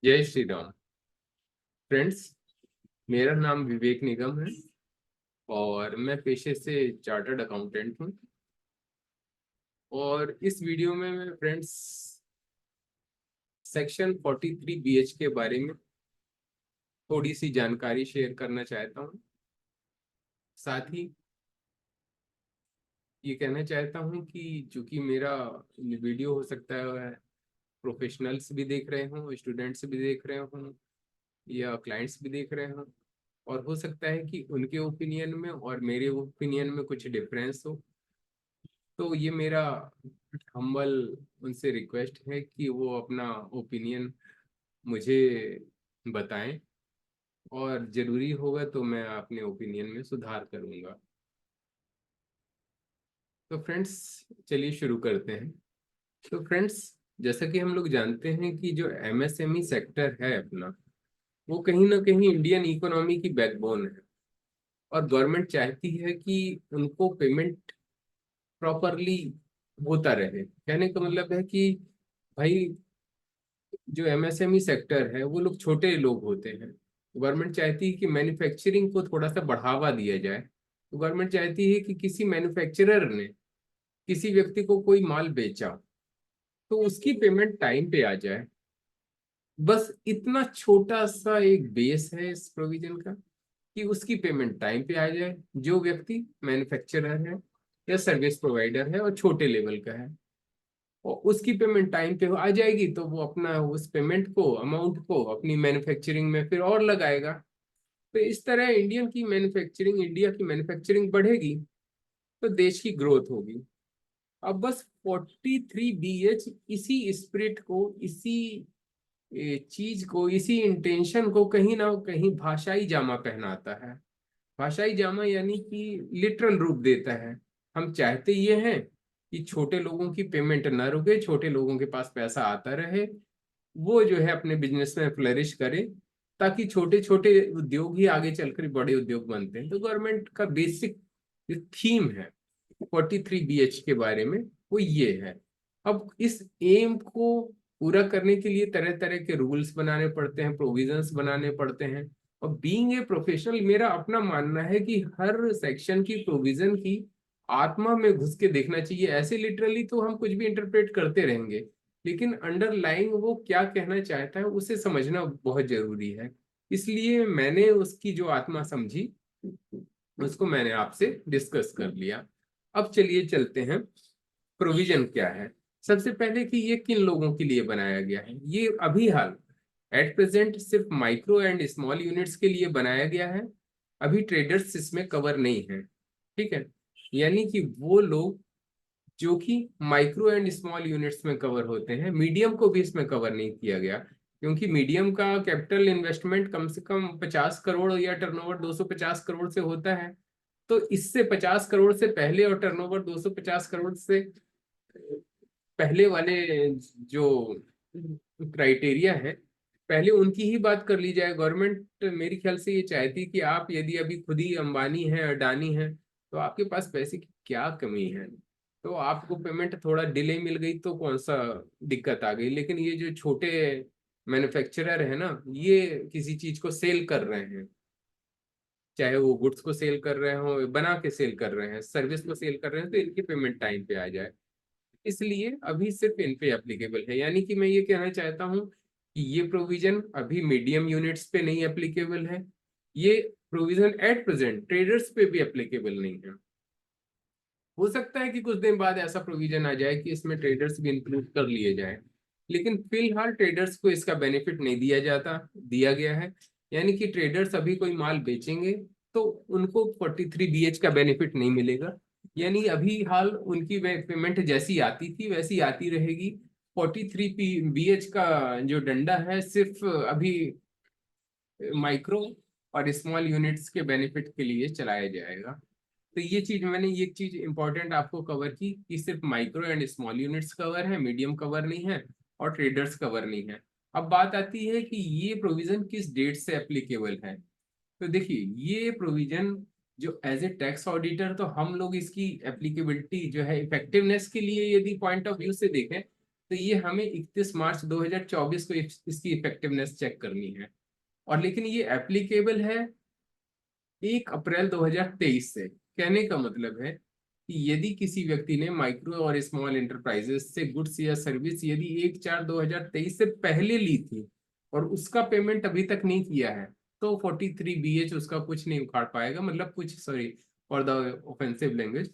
जय श्री राम। फ्रेंड्स, मेरा नाम विवेक निगम है और मैं पेशे से चार्टर्ड अकाउंटेंट हूँ। और इस वीडियो में मैं फ्रेंड्स सेक्शन 43 BH के बारे में थोड़ी सी जानकारी शेयर करना चाहता हूँ। साथ ही ये कहना चाहता हूँ कि चूंकि मेरा वीडियो हो सकता है प्रोफेशनल्स भी देख रहे हों, स्टूडेंट्स भी देख रहे हों या क्लाइंट्स भी देख रहे हों, और हो सकता है कि उनके ओपिनियन में और मेरे ओपिनियन में कुछ डिफरेंस हो। तो ये मेरा हम्बल उनसे रिक्वेस्ट है कि वो अपना ओपिनियन मुझे बताएं, और ज़रूरी होगा तो मैं अपने ओपिनियन में सुधार करूंगा। तो फ्रेंड्स, चलिए शुरू करते हैं। तो फ्रेंड्स, जैसा कि हम लोग जानते हैं कि जो MSME सेक्टर है अपना, वो कहीं ना कहीं इंडियन इकोनॉमी की बैकबोन है। और गवर्नमेंट चाहती है कि उनको पेमेंट प्रॉपरली होता रहे। कहने का मतलब है कि भाई, जो MSME सेक्टर है वो लोग छोटे लोग होते हैं। गवर्नमेंट चाहती है कि मैन्युफैक्चरिंग को थोड़ा सा बढ़ावा दिया जाए। तो गवर्नमेंट चाहती है कि किसी मैन्युफैक्चरर ने किसी व्यक्ति को कोई माल बेचा तो उसकी पेमेंट टाइम पे आ जाए। बस इतना छोटा सा एक बेस है इस प्रोविजन का कि उसकी पेमेंट टाइम पे आ जाए। जो व्यक्ति मैन्युफैक्चरर है या सर्विस प्रोवाइडर है और छोटे लेवल का है, और उसकी पेमेंट टाइम पे आ जाएगी तो वो अपना उस पेमेंट को, अमाउंट को अपनी मैन्युफैक्चरिंग में फिर और लगाएगा। तो इस तरह इंडिया की मैन्युफैक्चरिंग बढ़ेगी तो देश की ग्रोथ होगी। अब बस 43BH इसी स्पिरिट को, इसी चीज को, इसी इंटेंशन को कहीं ना कहीं भाषाई जामा पहनाता है। भाषाई जामा यानी कि लिटरल रूप देता है। हम चाहते ये हैं कि छोटे लोगों की पेमेंट ना रुके, छोटे लोगों के पास पैसा आता रहे, वो जो है अपने बिजनेस में फ्लरिश करे, ताकि छोटे छोटे उद्योग ही आगे चलकर बड़े उद्योग बनते हैं। तो गवर्नमेंट का बेसिक जो थीम है 43BH के बारे में, वो ये है। अब इस एम को पूरा करने के लिए तरह तरह के रूल्स बनाने पड़ते हैं, प्रोविजंस बनाने पड़ते हैं। और बीइंग ए प्रोफेशनल, मेरा अपना मानना है कि हर सेक्शन की प्रोविजन की आत्मा में घुस के देखना चाहिए। ऐसे लिटरली तो हम कुछ भी इंटरप्रेट करते रहेंगे, लेकिन अंडरलाइंग वो क्या कहना चाहता है उसे समझना बहुत जरूरी है। इसलिए मैंने उसकी जो आत्मा समझी, उसको मैंने आपसे डिस्कस कर लिया। अब चलिए चलते हैं, प्रोविजन क्या है। सबसे पहले कि ये किन लोगों के लिए बनाया गया है। ये अभी हाल एट प्रेजेंट सिर्फ माइक्रो एंड स्मॉल यूनिट्स के लिए बनाया गया है। अभी ट्रेडर्स इसमें कवर नहीं है। ठीक है, यानी कि वो लोग जो कि माइक्रो एंड स्मॉल यूनिट्स में कवर होते हैं, मीडियम को भी इसमें कवर नहीं किया गया, क्योंकि मीडियम का कैपिटल इन्वेस्टमेंट कम से कम 50 करोड़ या टर्नओवर 250 करोड़ से होता है। तो इससे 50 करोड़ से पहले और टर्नओवर 250 करोड़ से पहले वाले जो क्राइटेरिया है, पहले उनकी ही बात कर ली जाए। गवर्नमेंट मेरी ख्याल से ये चाहती कि आप यदि अभी खुद ही अंबानी है, अडानी है, तो आपके पास पैसे की क्या कमी है। तो आपको पेमेंट थोड़ा डिले मिल गई तो कौन सा दिक्कत आ गई। लेकिन ये जो छोटे मैन्युफैक्चरर है ना, ये किसी चीज को सेल कर रहे हैं, चाहे वो गुड्स को सेल कर रहे हो, बना के सेल कर रहे हैं, सर्विस को सेल कर रहे हैं, तो इनकी पेमेंट टाइम पे आ जाए। इसलिए अभी सिर्फ इन पे एप्लीकेबल है। यानी कि मैं ये कहना चाहता हूँ कि ये प्रोविजन अभी मीडियम यूनिट्स पे नहीं एप्लीकेबल है। ये प्रोविजन एट प्रेजेंट ट्रेडर्स पे भी एप्लीकेबल नहीं है। हो सकता है कि कुछ दिन बाद ऐसा प्रोविजन आ जाए कि इसमें ट्रेडर्स भी इंक्लूड कर लिए जाए, लेकिन फिलहाल ट्रेडर्स को इसका बेनिफिट नहीं दिया गया है। यानी कि ट्रेडर्स अभी कोई माल बेचेंगे तो उनको 43BH का बेनिफिट नहीं मिलेगा। यानी अभी हाल उनकी पेमेंट जैसी आती थी वैसी आती रहेगी। 43BH का जो डंडा है सिर्फ अभी माइक्रो और स्मॉल यूनिट्स के बेनिफिट के लिए चलाया जाएगा। तो ये चीज इंपॉर्टेंट आपको कवर की कि सिर्फ micro and small units cover है, मीडियम कवर नहीं है, और ट्रेडर्स कवर नहीं है। अब बात आती है कि ये प्रोविजन किस डेट से एप्लीकेबल है। तो देखिए, ये प्रोविजन जो एज ए टैक्स ऑडिटर, तो हम लोग इसकी एप्लीकेबिलिटी जो है इफेक्टिवनेस के लिए यदि पॉइंट ऑफ व्यू से देखें, तो ये हमें 31 मार्च 2024 को इसकी इफेक्टिवनेस चेक करनी है। और लेकिन ये एप्लीकेबल है 1 अप्रैल 2023 से। कहने का मतलब है कि यदि किसी व्यक्ति ने माइक्रो और स्मॉल इंटरप्राइजेस से गुड्स या सर्विस यदि 1/4/2023 से पहले ली थी और उसका पेमेंट अभी तक नहीं किया है, तो 43BH उसका कुछ नहीं उखाड़ पाएगा, मतलब कुछ, sorry for the offensive language,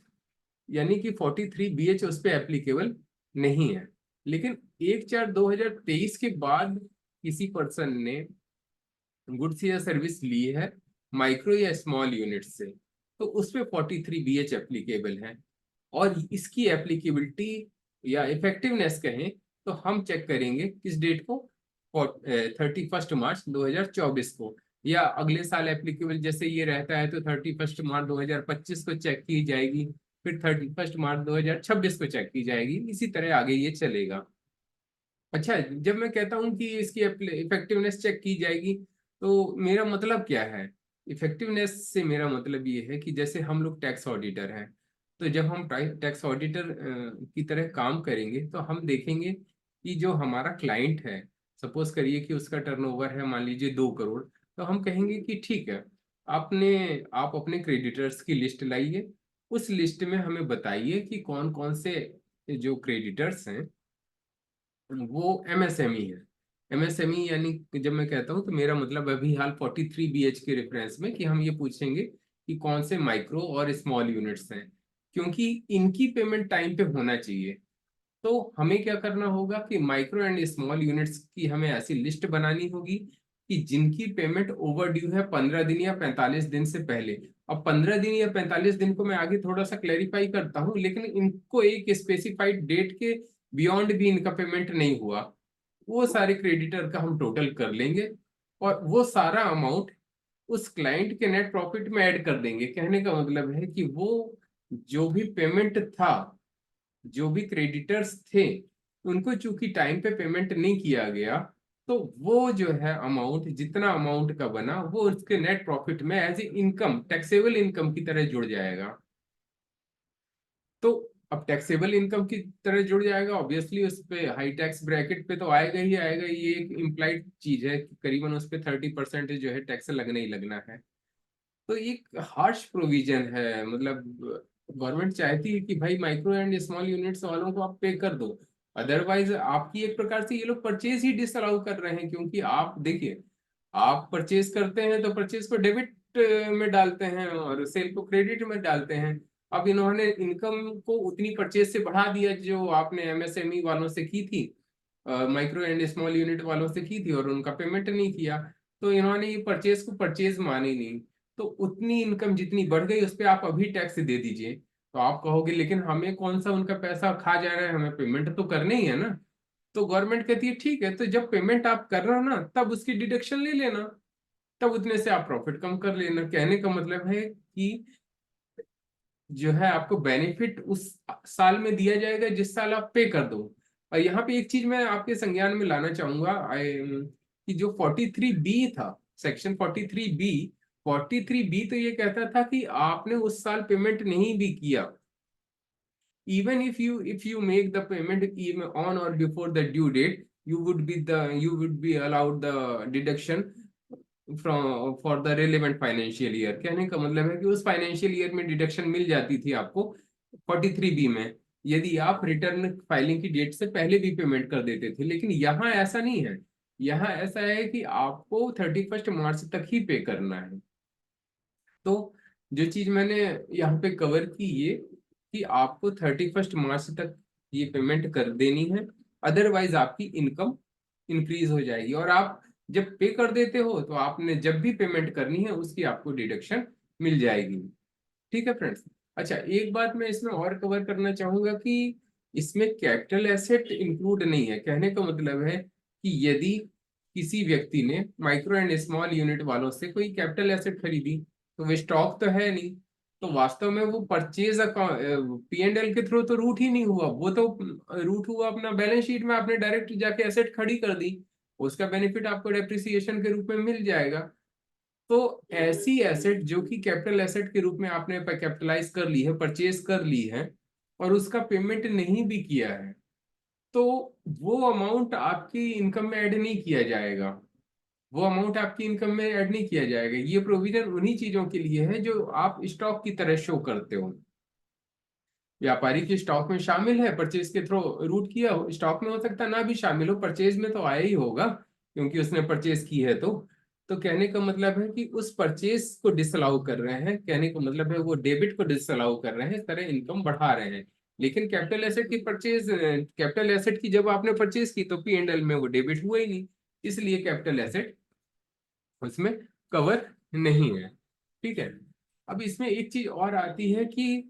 यानी कि 43BH उस पर एप्लीकेबल नहीं है। लेकिन 1/4/2023 के बाद किसी पर्सन ने गुड्स या सर्विस ली है माइक्रो या स्मॉल यूनिट से, तो उस पे 43BH एप्लीकेबल है। और इसकी एप्लीकेबिलिटी या इफेक्टिवनेस कहें तो हम चेक करेंगे किस डेट को, 31 मार्च 2024 को, या अगले साल एप्लीकेबल जैसे ये रहता है तो 31 मार्च 2025 को चेक की जाएगी, फिर 31 मार्च 2026 को चेक की जाएगी, इसी तरह आगे ये चलेगा। अच्छा, जब मैं कहता हूँ कि इसकी इफेक्टिवनेस चेक की जाएगी, तो मेरा मतलब क्या है? इफेक्टिवनेस से मेरा मतलब ये है कि जैसे हम लोग टैक्स ऑडिटर हैं, तो जब हम टैक्स ऑडिटर की तरह काम करेंगे तो हम देखेंगे कि जो हमारा क्लाइंट है, सपोज करिए कि उसका टर्नओवर है मान लीजिए 2 करोड़, तो हम कहेंगे कि ठीक है, आप अपने क्रेडिटर्स की लिस्ट लाइए, उस लिस्ट में हमें बताइए कि कौन कौन से जो क्रेडिटर्स हैं वो एमएसएमई है। एमएसएमई यानी कि जब मैं कहता हूँ तो मेरा मतलब अभी हाल 43BH के रेफरेंस में कि हम ये पूछेंगे कि कौन से माइक्रो और स्मॉल यूनिट्स हैं, क्योंकि इनकी पेमेंट टाइम पे होना चाहिए। तो हमें क्या करना होगा कि माइक्रो एंड स्मॉल यूनिट्स की हमें ऐसी लिस्ट बनानी होगी कि जिनकी पेमेंट ओवर ड्यू है 15 दिन या 45 दिन से पहले। अब 15 दिन या 45 दिन को मैं आगे थोड़ा सा क्लेरिफाई करता हूँ, लेकिन इनको एक स्पेसिफाइड डेट के बियॉन्ड भी इनका पेमेंट नहीं हुआ, वो सारे क्रेडिटर का हम टोटल कर लेंगे और वो सारा अमाउंट उस क्लाइंट के नेट प्रॉफिट में ऐड कर देंगे। कहने का मतलब है कि वो जो भी पेमेंट था, जो भी क्रेडिटर्स थे, उनको चूंकि टाइम पे पेमेंट नहीं किया गया, तो वो जो है अमाउंट, जितना अमाउंट का बना, वो उसके नेट प्रॉफिट में as a income, taxable income की तरह जुड़ जाएगा। तो अब टैक्सेबल इनकम की तरह जुड़ जाएगा, ऑब्वियसली उस पे हाई टैक्स ब्रैकेट पे तो आएगा ही आएगा, ये एक इम्प्लाइड चीज है कि करीबन उस पे 30% जो है टैक्स लगना ही लगना है। तो ये एक हार्श प्रोविजन है, मतलब गवर्नमेंट चाहती है कि भाई माइक्रो एंड स्मॉल यूनिट्स वालों को आप पे कर दो, अदरवाइज आपकी एक प्रकार से ये लोग परचेज ही डिसअलाउ कर रहे हैं। क्योंकि आप देखिए, आप परचेज करते हैं तो परचेज को डेबिट में डालते हैं और सेल को क्रेडिट में डालते हैं। अब इन्होंने इनकम को उतनी परचेज से बढ़ा दिया जो आपने एमएसएमई वालों से की थी, माइक्रो एंड स्मॉल यूनिट वालों से की थी, और उनका पेमेंट नहीं किया, तो इन्होंने ये परचेज को परचेज मानी नहीं। तो उतनी इनकम जितनी बढ़ गई उस पर आप अभी टैक्स दे दीजिए। तो आप कहोगे लेकिन हमें कौन सा उनका पैसा खा जा रहा है, हमें पेमेंट तो करनी ही है ना। तो गवर्नमेंट कहती है ठीक है, तो जब पेमेंट आप कर रहे हो ना तब उसकी डिडक्शन ले लेना, तब उतने से आप प्रॉफिट कम कर लेना। कहने का मतलब है कि जो है आपको बेनिफिट उस साल में दिया जाएगा जिस साल आप पे कर दो। और यहाँ पे एक चीज मैं आपके संज्ञान में लाना चाहूंगा, कि जो 43B था, सेक्शन 43B, 43B तो ये कहता था कि आपने उस साल पेमेंट नहीं भी किया, even if you make the payment even on or before the due date, you would be allowed the deduction from for the relevant financial year। कहने का मतलब है कि उस फाइनेंशियल ईयर में डिडक्शन मिल जाती थी आपको 43B में, यदि आप रिटर्न फाइलिंग की डेट से पहले भी पेमेंट कर देते थे। लेकिन यहाँ ऐसा नहीं है, यहाँ ऐसा है कि आपको 31 मार्च तक ही पे करना है। तो जो चीज मैंने यहाँ पे कवर की ये, कि आपको 31 मार्च तक ये पेमेंट कर देनी है, अदरवाइज आपकी इनकम इंक्रीज हो जाएगी। और आप जब पे कर देते हो तो आपने जब भी पेमेंट करनी है उसकी आपको डिडक्शन मिल जाएगी। ठीक है फ्रेंड्स। अच्छा, एक बात मैं इसमें और कवर करना चाहूंगा कि इसमें कैपिटल एसेट इंक्लूड नहीं है। कहने का मतलब है कि यदि किसी व्यक्ति ने माइक्रो एंड स्मॉल यूनिट वालों से कोई कैपिटल एसेट खरीदी, तो वे स्टॉक तो है नहीं, तो वास्तव में वो परचेज अकाउंट P&L के थ्रू तो रूट ही नहीं हुआ, वो तो रूट हुआ अपना बैलेंस शीट में, आपने डायरेक्ट जाके एसेट खड़ी कर दी, उसका बेनिफिट आपको डेप्रिसिएशन के रूप में मिल जाएगा। तो ऐसी एसेट जो कि कैपिटल एसेट के रूप में आपने कैपिटलाइज कर ली है, परचेज कर ली है, और उसका पेमेंट नहीं भी किया है, तो वो अमाउंट आपकी इनकम में ऐड नहीं किया जाएगा, वो अमाउंट आपकी इनकम में ऐड नहीं किया जाएगा। ये प्रोविजन उन्हीं चीजों के लिए है जो आप स्टॉक की तरह शो करते हो। व्यापारी के स्टॉक में शामिल है, परचेज के थ्रू रूट किया हो, स्टॉक में हो सकता है ना भी शामिल हो, परचेज में तो आया ही होगा क्योंकि उसने परचेज की है। तो कहने का मतलब है कि उस परचेज को डिसअलाउ कर रहे हैं, कहने का मतलब है वो डेबिट को डिसअलाउ कर रहे हैं, इस तरह इनकम बढ़ा रहे हैं। लेकिन कैपिटल एसेट की परचेज, कैपिटल एसेट की जब आपने परचेज की तो पी एंड एल में वो डेबिट हुआ ही नहीं, इसलिए कैपिटल एसेट उसमें कवर नहीं है। ठीक है। अब इसमें एक चीज और आती है कि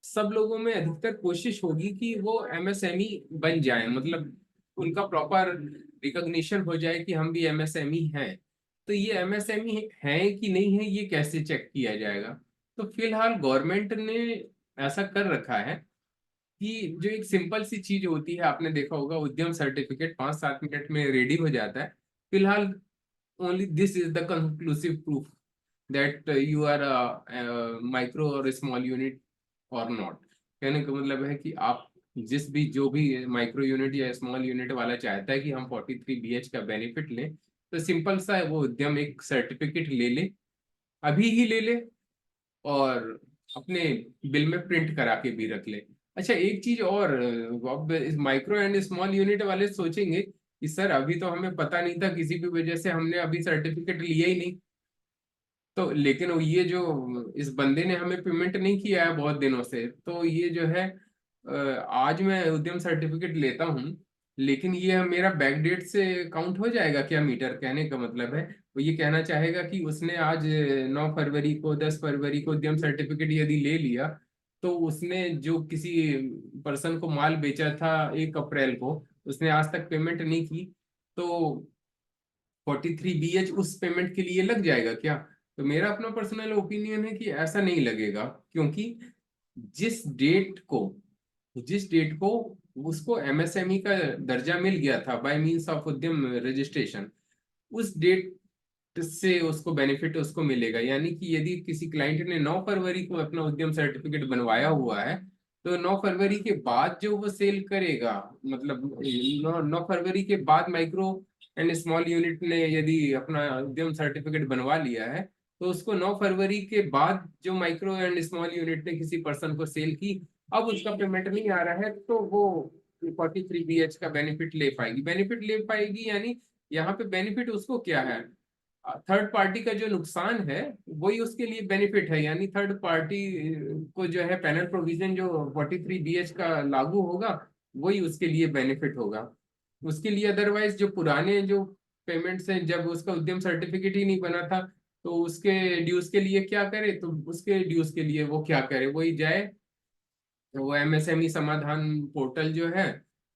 सब लोगों में अधिकतर कोशिश होगी कि वो एमएसएमई बन जाए, मतलब उनका प्रॉपर रिकॉग्निशन हो जाए कि हम भी एमएसएमई हैं। तो ये एमएसएमई है कि नहीं है, ये कैसे चेक किया जाएगा? तो फिलहाल गवर्नमेंट ने ऐसा कर रखा है कि जो एक सिंपल सी चीज होती है, आपने देखा होगा उद्यम सर्टिफिकेट 5-7 मिनट में रेडी हो जाता है। फिलहाल only this is the conclusive proof that you are a micro or a small unit or not। कहने का मतलब है कि आप जिस भी जो भी माइक्रो यूनिट या स्मॉल यूनिट वाला चाहता है कि हम 43BH का बेनिफिट लें, तो सिंपल सा है, वो उद्यम एक सर्टिफिकेट ले ले, अभी ही ले ले, और अपने बिल में प्रिंट करा के भी रख ले। अच्छा एक चीज और, अब इस माइक्रो एंड स्मॉल यूनिट वाले सोचेंगे कि सर अभी तो हमें पता नहीं था, किसी भी वजह से हमने अभी सर्टिफिकेट लिया ही नहीं। तो लेकिन वो ये जो इस बंदे ने हमें पेमेंट नहीं किया है बहुत दिनों से, तो ये जो है आज मैं उद्यम सर्टिफिकेट लेता हूँ, लेकिन ये मेरा बैक डेट से काउंट हो जाएगा क्या मीटर? कहने का मतलब है वो ये कहना चाहेगा कि उसने आज 9 फरवरी को, 10 फरवरी को उद्यम सर्टिफिकेट यदि ले लिया, तो उसने जो किसी पर्सन को माल बेचा था 1 अप्रैल को, उसने आज तक पेमेंट नहीं की, तो 43BH उस पेमेंट के लिए लग जाएगा क्या? तो मेरा अपना पर्सनल ओपिनियन है कि ऐसा नहीं लगेगा, क्योंकि जिस डेट को जिस डेट को उसको एमएसएमई का दर्जा मिल गया था बाय मींस ऑफ उद्यम रजिस्ट्रेशन, उस डेट से उसको बेनिफिट उसको मिलेगा। यानी कि यदि किसी क्लाइंट ने 9 फरवरी को अपना उद्यम सर्टिफिकेट बनवाया हुआ है, तो 9 फरवरी के बाद जो वो सेल करेगा, मतलब 9 फरवरी के बाद माइक्रो एंड स्मॉल यूनिट ने यदि अपना उद्यम सर्टिफिकेट बनवा लिया है, तो उसको 9 फरवरी के बाद जो माइक्रो एंड स्मॉल यूनिट ने किसी पर्सन को सेल की, अब उसका पेमेंट नहीं आ रहा है, तो वो 43BH का बेनिफिट ले पाएगी। बेनिफिट ले पाएगी यानी यहाँ पे बेनिफिट उसको क्या है, थर्ड पार्टी का जो नुकसान है वही उसके लिए बेनिफिट है। यानी थर्ड पार्टी को जो है पैनल प्रोविजन जो 43BH का लागू होगा, वही उसके लिए बेनिफिट होगा। उसके लिए अदरवाइज जो पुराने जो पेमेंट्स हैं, जब उसका उद्यम सर्टिफिकेट ही नहीं बना था, तो उसके ड्यूज के लिए क्या करे, तो उसके ड्यूज के लिए वो क्या करे, वही जाए तो वो एमएसएमई समाधान पोर्टल जो है,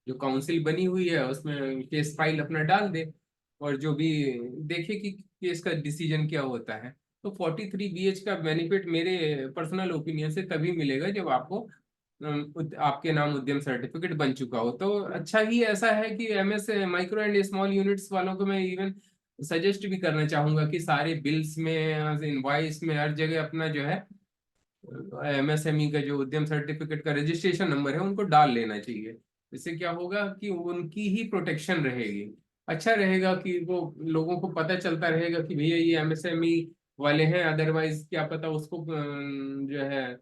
जो काउंसिल बनी हुई है, उसमें केस फाइल अपना डाल दे, और जो भी देखे कि केस का डिसीजन क्या होता है। तो 43BH का बेनिफिट मेरे पर्सनल ओपिनियन से तभी मिलेगा जब आपको आपके नाम उद्यम सर्टिफिकेट बन चुका हो। तो अच्छा ही ऐसा है कि MS micro and small units वालों को मैं इवन सजेस्ट भी करना चाहूंगा कि सारे बिल्स में, इनवॉइस में, हर जगह अपना जो है एमएसएमई का जो उद्यम सर्टिफिकेट का रजिस्ट्रेशन नंबर है उनको डाल लेना चाहिए। इससे क्या होगा कि उनकी ही प्रोटेक्शन रहेगी। अच्छा रहेगा कि वो लोगों को पता चलता रहेगा कि भैया ये एमएसएमई वाले हैं, अदरवाइज क्या पता उसको जो है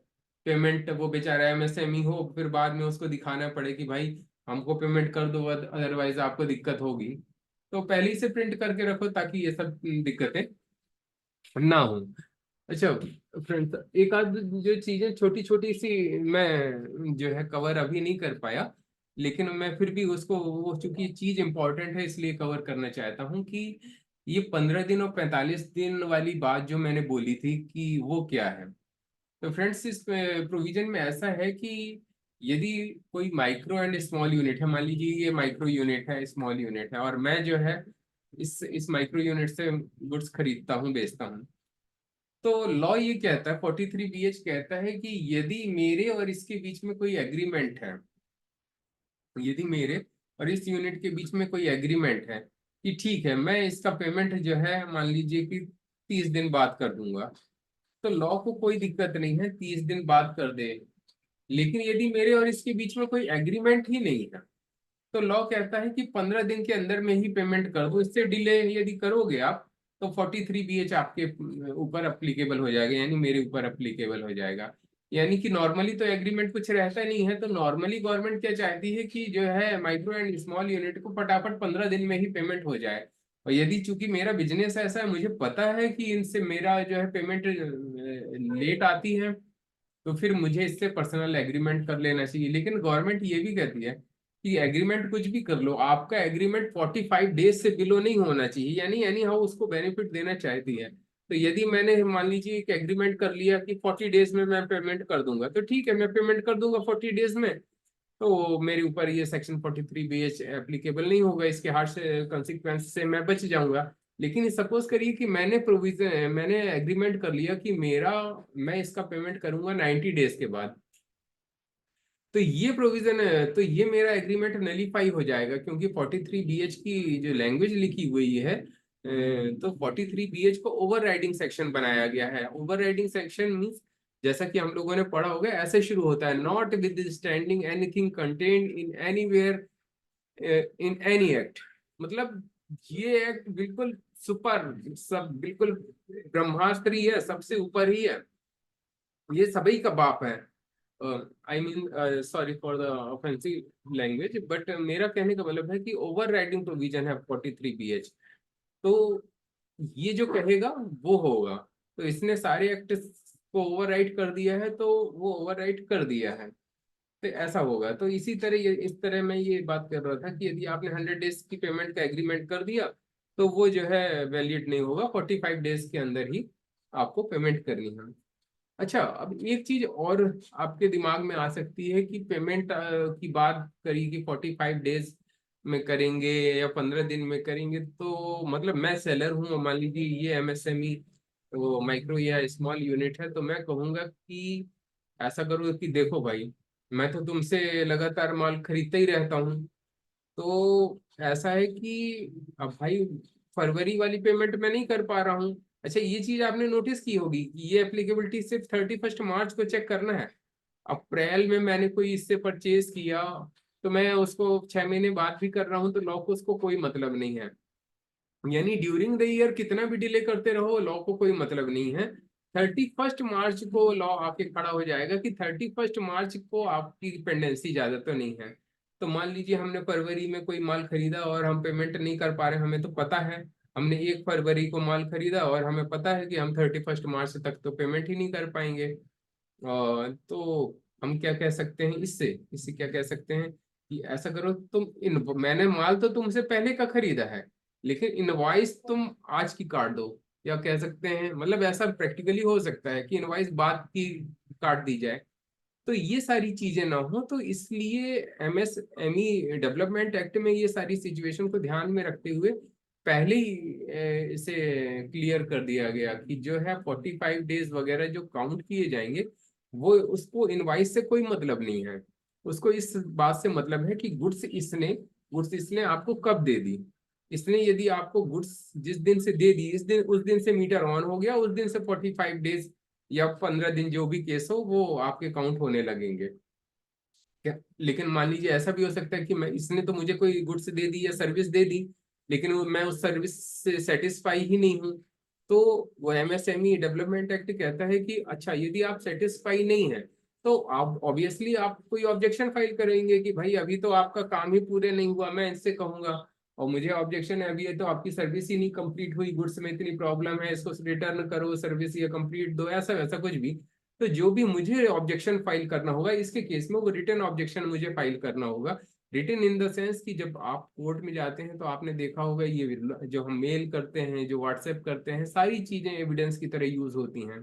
पेमेंट, वो बेचारा एमएसएमई हो, फिर बाद में उसको दिखाना पड़े कि भाई हमको पेमेंट कर दो, अदरवाइज आपको दिक्कत होगी। तो पहले ही से प्रिंट करके रखो ताकि ये सब दिक्कतें ना हो। अच्छा फ्रेंड्स, एक आध जो चीजें छोटी छोटी सी मैं जो है कवर अभी नहीं कर पाया, लेकिन मैं फिर भी उसको, वो चूंकि चीज इंपॉर्टेंट है इसलिए कवर करना चाहता हूँ कि ये 15 दिन और 45 दिन वाली बात जो मैंने बोली थी कि वो क्या है। तो फ्रेंड्स इस प्रोविजन में ऐसा है कि यदि कोई माइक्रो एंड स्मॉल यूनिट है, मान लीजिए ये माइक्रो यूनिट है, स्मॉल यूनिट है, और मैं जो है इस माइक्रो यूनिट से गुड्स खरीदता हूँ, बेचता हूँ, तो लॉ ये कहता है, 43BH कहता है कि यदि मेरे और इसके बीच में कोई एग्रीमेंट है, यदि मेरे और इस यूनिट के बीच में कोई एग्रीमेंट है कि ठीक है मैं इसका पेमेंट जो है मान लीजिए कि 30 दिन बाद कर दूंगा, तो लॉ को कोई दिक्कत नहीं है 30 दिन बाद कर दे। लेकिन यदि मेरे और इसके बीच में कोई एग्रीमेंट ही नहीं है, तो लॉ कहता है कि 15 दिन के अंदर में ही पेमेंट कर दो, इससे डिले यदि करोगे आप तो 43BH आपके ऊपर अप्लीकेबल हो जाएगा, यानी मेरे ऊपर अप्लीकेबल हो जाएगा। यानी कि नॉर्मली तो एग्रीमेंट कुछ रहता नहीं है, तो नॉर्मली गवर्नमेंट क्या चाहती है कि जो है माइक्रो एंड स्मॉल यूनिट को फटाफट 15 दिन में ही पेमेंट हो जाए। और यदि चूंकि मेरा बिजनेस ऐसा है, मुझे पता है कि इनसे मेरा जो है पेमेंट लेट आती है, तो फिर मुझे इससे पर्सनल एग्रीमेंट कर लेना चाहिए। लेकिन गवर्नमेंट ये भी कहती है कि एग्रीमेंट कुछ भी कर लो, आपका एग्रीमेंट 45 डेज से बिलो नहीं होना चाहिए, यानी हाँ उसको बेनिफिट देना चाहती है। तो यदि मैंने मान लीजिए एक एग्रीमेंट कर लिया कि 40 डेज में मैं पेमेंट कर दूंगा, तो ठीक है मैं पेमेंट कर दूंगा 40 डेज में, तो मेरे ऊपर ये सेक्शन 43BH एप्लीकेबल नहीं होगा, इसके हार्श कंसिक्वेंस से मैं बच जाऊंगा। लेकिन सपोज करिए कि मैंने एग्रीमेंट कर लिया कि मैं इसका पेमेंट करूंगा 90 डेज के बाद, तो ये प्रोविजन है, तो ये मेरा एग्रीमेंट नलीफाई हो जाएगा, क्योंकि 43BH की जो लैंग्वेज लिखी हुई है, तो 43BH को ओवर राइडिंग सेक्शन बनाया गया है। ओवर राइडिंग सेक्शन मीन्स, जैसा कि हम लोगों ने पढ़ा होगा, ऐसे शुरू होता है, not with standing anything contained in anywhere in any act. मतलब ये एक्ट बिल्कुल सुपर, सब बिल्कुल ब्रह्मास्त्र ही है, सबसे ऊपर ही है, ये सभी का बाप है। I mean sorry for the offensive language, but मेरा कहने का मतलब है कि ओवर राइडिंग प्रोविजन है 43BH। तो ये जो कहेगा वो होगा, तो इसने सारे एक्ट को ओवरराइट कर दिया है, तो वो ओवरराइट कर दिया है, तो ऐसा होगा। तो इसी तरह इस तरह मैं ये बात कर रहा था कि यदि आपने 100 डेज की पेमेंट का एग्रीमेंट कर दिया, तो वो जो है वैलिड नहीं होगा, 45 डेज के अंदर ही आपको पेमेंट करनी है। अच्छा, अब एक चीज और आपके दिमाग में आ सकती है कि पेमेंट की बात करी कि 45 डेज में करेंगे या 15 दिन में करेंगे, तो मतलब मैं सेलर हूँ, मान लीजिए ये एमएसएमई वो माइक्रो या स्मॉल यूनिट है, तो मैं कहूंगा कि ऐसा करो कि देखो भाई, मैं तो तुमसे लगातार माल खरीदता ही रहता हूँ, तो ऐसा है कि अब भाई फरवरी वाली पेमेंट मैं नहीं कर पा रहा हूँ। अच्छा, ये चीज आपने नोटिस की होगी कि ये एप्लीकेबिलिटी सिर्फ 31 मार्च को चेक करना है। अप्रैल में मैंने कोई इससे परचेज किया, तो मैं उसको 6 महीने बाद भी कर रहा हूँ, तो लॉ को उसको कोई मतलब नहीं है। यानी ड्यूरिंग द ईयर कितना भी डिले करते रहो, लॉ को कोई मतलब नहीं है। 31 मार्च को लॉ आके खड़ा हो जाएगा कि 31 मार्च को आपकी डिपेंडेंसी ज्यादा तो नहीं है। तो मान लीजिए हमने फरवरी में कोई माल खरीदा और हम पेमेंट नहीं कर पा रहे, हमें तो पता है, हमने 1 फरवरी को माल खरीदा और हमें पता है कि हम 31 मार्च तक तो पेमेंट ही नहीं कर पाएंगे। तो हम क्या कह सकते हैं, इससे इससे क्या कह सकते हैं कि ऐसा करो, मैंने माल तो तुमसे पहले का खरीदा है, लेकिन इनवॉइस तुम आज की काट दो, या कह सकते हैं मतलब ऐसा प्रैक्टिकली हो सकता है कि इनवॉइस बाद की काट दी जाए। तो ये सारी चीजें ना हो, तो इसलिए एमएसएमई डेवलपमेंट एक्ट में ये सारी सिचुएशन को ध्यान में रखते हुए पहले ही इसे क्लियर कर दिया गया कि जो है 45 डेज वगैरह जो काउंट किए जाएंगे, वो उसको इनवाइस से कोई मतलब नहीं है। उसको इस बात से मतलब है कि गुड्स इसने आपको कब दे दी। इसने यदि आपको गुड्स जिस दिन से दे दी, उस दिन से मीटर ऑन हो गया, उस दिन से 45 डेज या 15 दिन जो भी केस हो वो आपके काउंट होने लगेंगे क्या। लेकिन मान लीजिए ऐसा भी हो सकता है कि मैं इसने तो मुझे कोई गुड्स दे दी या सर्विस दे दी, लेकिन मैं उस सर्विस से सेटिस्फाई ही नहीं हूँ। तो वो एमएसएमई डेवलपमेंट एक्ट कहता है कि अच्छा, यदि आप सेटिस्फाई नहीं है, तो आप ऑब्वियसली आप कोई ऑब्जेक्शन फाइल करेंगे कि भाई अभी तो आपका काम ही पूरे नहीं हुआ, मैं इससे कहूंगा और मुझे ऑब्जेक्शन है, अभी ये तो आपकी सर्विस ही नहीं कंप्लीट हुई, गुड्स में इतनी प्रॉब्लम है, इसको रिटर्न करो, सर्विस ये कंप्लीट दो, ऐसा वैसा कुछ भी। तो जो भी मुझे ऑब्जेक्शन फाइल करना होगा इसके केस में, वो रिटर्न ऑब्जेक्शन मुझे फाइल करना होगा। रिटर्न इन द सेंस कि जब आप कोर्ट में जाते हैं तो आपने देखा होगा ये जो हम मेल करते हैं, जो व्हाट्सएप करते हैं, सारी चीजें एविडेंस की तरह यूज होती हैं।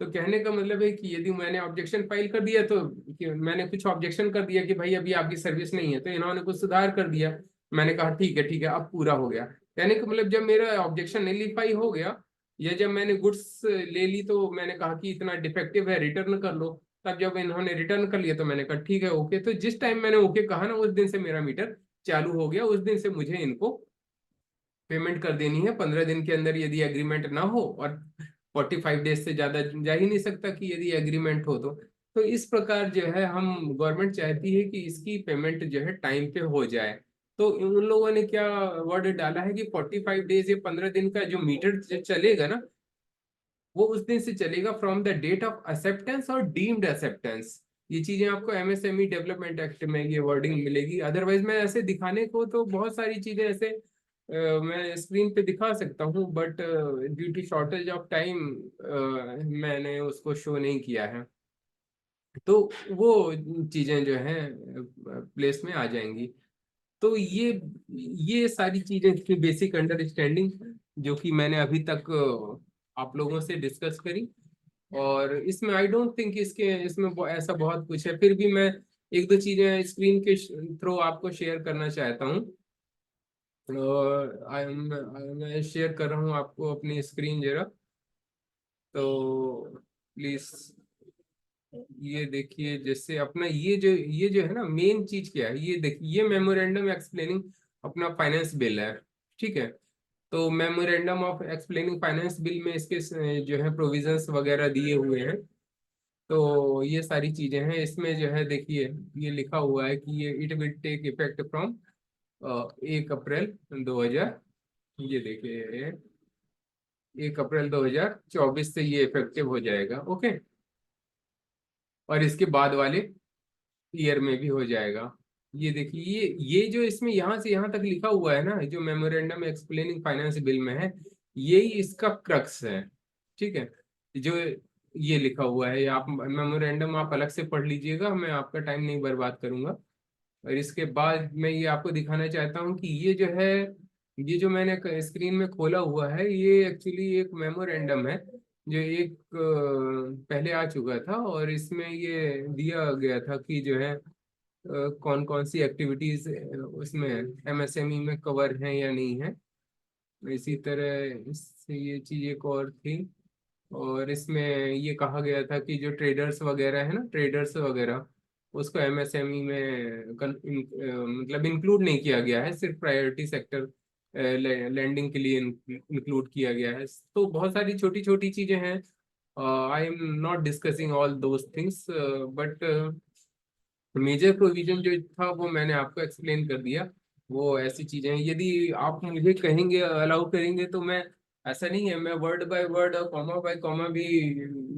तो कहने का मतलब है कि यदि मैंने ऑब्जेक्शन फाइल कर दिया, तो कि मैंने कुछ ऑब्जेक्शन कर दिया कि भाई अभी आपकी सर्विस नहीं है, तो इन्होंने कुछ सुधार कर दिया, मैंने कहा ठीक है ठीक है अब पूरा हो गया। कहने का मतलब जब मेरा ऑब्जेक्शन नलीफाई हो गया, या जब मैंने गुड्स ले ली तो मैंने कहा कि इतना डिफेक्टिव है, रिटर्न कर लो, तब जब इन्होंने रिटर्न कर लिया तो मैंने कहा ठीक है ओके। तो जिस टाइम मैंने ओके कहा ना, उस दिन से मेरा मीटर चालू हो गया, उस दिन से मुझे इनको पेमेंट कर देनी है 15 दिन के अंदर, यदि एग्रीमेंट ना हो, और 45 डेज से ज्यादा जा ही नहीं सकता कि यदि एग्रीमेंट हो तो। तो इस प्रकार जो है हम गवर्नमेंट चाहती है कि इसकी पेमेंट जो है टाइम पे हो जाए। तो उन लोगों ने क्या वर्ड डाला है कि 45 डेज या 15 दिन का जो मीटर चलेगा ना, वो उस दिन से चलेगा from the date of acceptance और डीम्ड एक्सेप्टेंस। ये चीजें आपको एमएसएमई डेवलपमेंट एक्ट में ये वर्डिंग मिलेगी। अदरवाइज मैं ऐसे दिखाने को तो बहुत सारी चीजें ऐसे मैं स्क्रीन पे दिखा सकता हूँ, but due to shortage of time मैंने उसको शो नहीं किया है। तो वो चीजें जो हैं प्लेस में आ जाएंगी। तो ये सारी चीजें की बेसिक अंडरस्टैंडिंग जो कि मैंने अभी तक आप लोगों से डिस्कस करी। और इसमें आई डोंट थिंक इसके इसमें ऐसा बहुत कुछ है। फिर भी मैं एक दो चीजें स्क्रीन के थ्रू आपको शेयर करना चाहता हूँ। मैं शेयर कर रहा हूँ आपको अपनी स्क्रीन जरा। तो प्लीज ये देखिए, जैसे अपना ये जो है ना मेन चीज क्या है, ये देखिए, ये मेमोरेंडम एक्सप्लेनिंग अपना फाइनेंस बिल है। ठीक है। तो memorandum of explaining finance bill में इसके जो है प्रोविजंस वगैरह दिए हुए हैं। तो ये सारी चीजें हैं इसमें जो है, देखिए ये लिखा हुआ है कि ये it will take effect from 1 April 2000। ये देखिए 1 अप्रैल 2024 से ये इफेक्टिव हो जाएगा। ओके। और इसके बाद वाले ईयर में भी हो जाएगा। ये देखिए, ये जो इसमें यहाँ से यहाँ तक लिखा हुआ है ना, जो मेमोरेंडम एक्सप्लेनिंग फाइनेंस बिल में है, यही इसका क्रक्स है। ठीक है। जो ये लिखा हुआ है, आप मेमोरेंडम आप अलग से पढ़ लीजिएगा, मैं आपका टाइम नहीं बर्बाद करूंगा। और इसके बाद मैं ये आपको दिखाना चाहता हूँ कि ये जो है, ये जो मैंने स्क्रीन में खोला हुआ है, ये एक्चुअली एक मेमोरेंडम है जो एक पहले आ चुका था। और इसमें ये दिया गया था कि जो है कौन कौन सी एक्टिविटीज उसमें एमएसएमई में कवर हैं या नहीं है। इसी तरह इससे ये चीज एक और थी। और इसमें ये कहा गया था कि जो ट्रेडर्स वगैरह है ना, ट्रेडर्स वगैरह, उसको एमएसएमई में मतलब इंक्लूड नहीं किया गया है, सिर्फ प्रायोरिटी सेक्टर लैंडिंग के लिए इंक्लूड किया गया है। तो बहुत सारी छोटी छोटी चीजें हैं। I am not discussing all those things, but major provision जो था वो मैंने आपको एक्सप्लेन कर दिया। वो ऐसी चीजें हैं, यदि आप मुझे कहेंगे अलाउ करेंगे तो मैं, ऐसा नहीं है, मैं वर्ड बाय वर्ड और कॉमा बाय कॉमा भी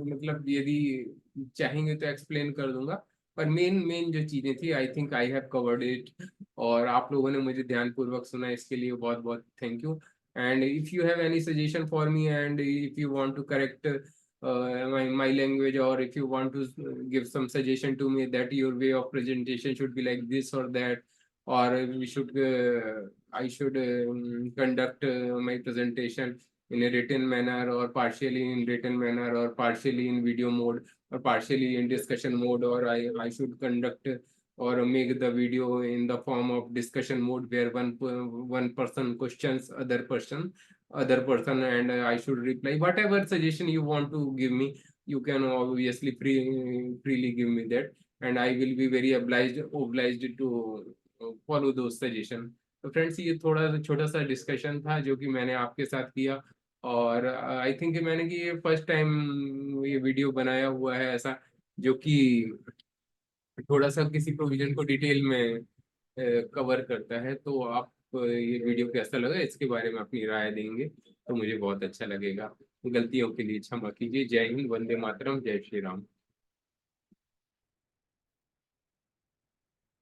मतलब यदि चाहेंगे तो एक्सप्लेन कर दूंगा। पर मेन मेन जो चीजें थी, I think I have covered it. और आप लोगों ने मुझे ध्यानपूर्वक सुना, इसके लिए बहुत बहुत thank you. And if you have any suggestion for me, and if you want to correct my language, or if you want to give some suggestion to me that your way of presentation should be like this or that, or we should I should conduct my presentation in a written manner, or partially in written manner, or partially in video mode, or partially in discussion mode, or I should conduct or make the video in the form of discussion mode where one person questions other person and I should reply. Whatever suggestion you want to give me, you can obviously freely give me that, and I will be very obliged to follow those suggestion. तो friends, ये थोड़ा छोटा सा discussion था जो कि मैंने आपके साथ किया। और आई थिंक मैंने कि ये फर्स्ट टाइम ये वीडियो बनाया हुआ है ऐसा, जो कि थोड़ा सा किसी प्रोविजन को डिटेल में कवर करता है। तो आप ये वीडियो कैसा लगा इसके बारे में अपनी राय देंगे तो मुझे बहुत अच्छा लगेगा। गलतियों के लिए क्षमा कीजिए। जय हिंद, वंदे मातरम, जय श्री राम।